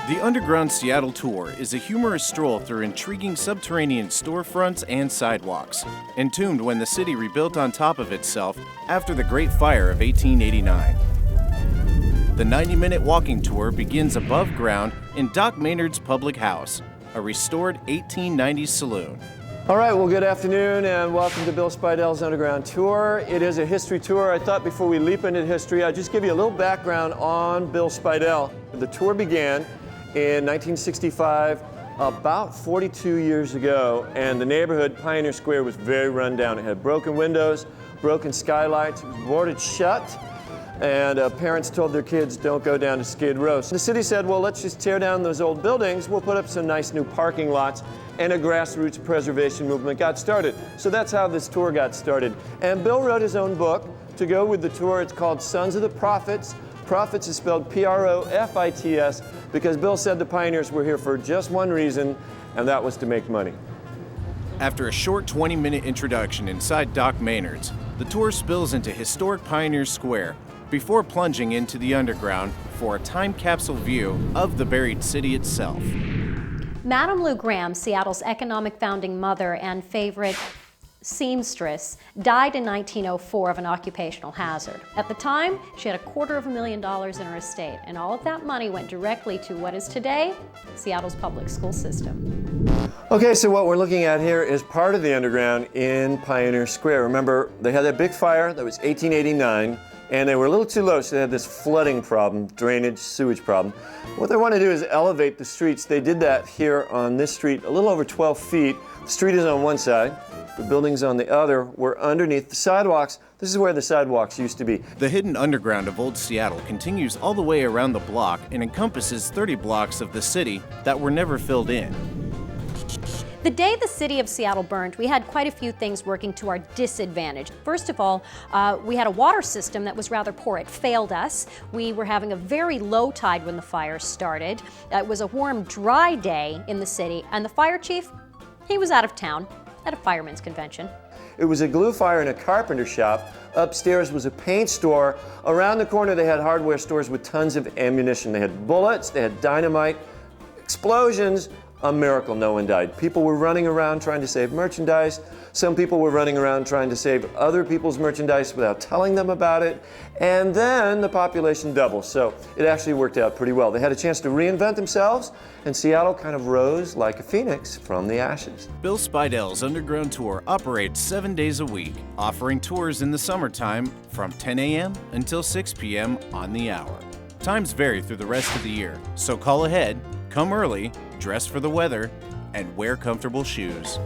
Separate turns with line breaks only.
The Underground Seattle Tour is a humorous stroll through intriguing subterranean storefronts and sidewalks, entombed when the city rebuilt on top of itself after the Great Fire of 1889. The 90-minute walking tour begins above ground in Doc Maynard's Public House, a restored 1890s saloon.
All right, well, good afternoon and welcome to Bill Speidel's Underground Tour. It is a history tour. I thought before we leap into history, I'd just give you a little background on Bill Speidel. The tour began in 1965, about 42 years ago, and the neighborhood, Pioneer Square, was very run down. It had broken windows, broken skylights, it was boarded shut, and parents told their kids, don't go down to Skid Row. So the city said, well, let's just tear down those old buildings, we'll put up some nice new parking lots, and a grassroots preservation movement got started. So that's how this tour got started. And Bill wrote his own book to go with the tour. It's called Sons of the Prophets. Prophets is spelled P-R-O-F-I-T-S because Bill said the pioneers were here for just one reason, and that was to make money.
After a short 20-minute introduction inside Doc Maynard's, the tour spills into historic Pioneer Square before plunging into the underground for a time capsule view of the buried city itself.
Madame Lou Graham, Seattle's economic founding mother and favorite seamstress, died in 1904 of an occupational hazard. At the time, she had $250,000 in her estate, and all of that money went directly to what is today Seattle's public school system.
Okay, so what we're looking at here is part of the underground in Pioneer Square. Remember, they had that big fire, that was 1889, and they were a little too low, so they had this flooding problem, drainage, sewage problem. What they want to do is elevate the streets. They did that here on this street, a little over 12 feet. The street is on one side, the buildings on the other were underneath the sidewalks. This is where the sidewalks used to be.
The hidden underground of Old Seattle continues all the way around the block and encompasses 30 blocks of the city that were never filled in.
The day the city of Seattle burned, we had quite a few things working to our disadvantage. First of all, we had a water system that was rather poor. It failed us. We were having a very low tide when the fire started. It was a warm, dry day in the city, and the fire chief, he was out of town at a fireman's convention.
It was a glue fire in a carpenter shop. Upstairs was a paint store. Around the corner they had hardware stores with tons of ammunition. They had bullets, they had dynamite, explosions. A miracle, no one died. People were running around trying to save merchandise. Some people were running around trying to save other people's merchandise without telling them about it. And then the population doubled, so it actually worked out pretty well. They had a chance to reinvent themselves, and Seattle kind of rose like a phoenix from the ashes.
Bill Speidel's Underground Tour operates 7 days a week, offering tours in the summertime from 10 a.m. until 6 p.m. on the hour. Times vary through the rest of the year, so call ahead, come early, dress for the weather, and wear comfortable shoes.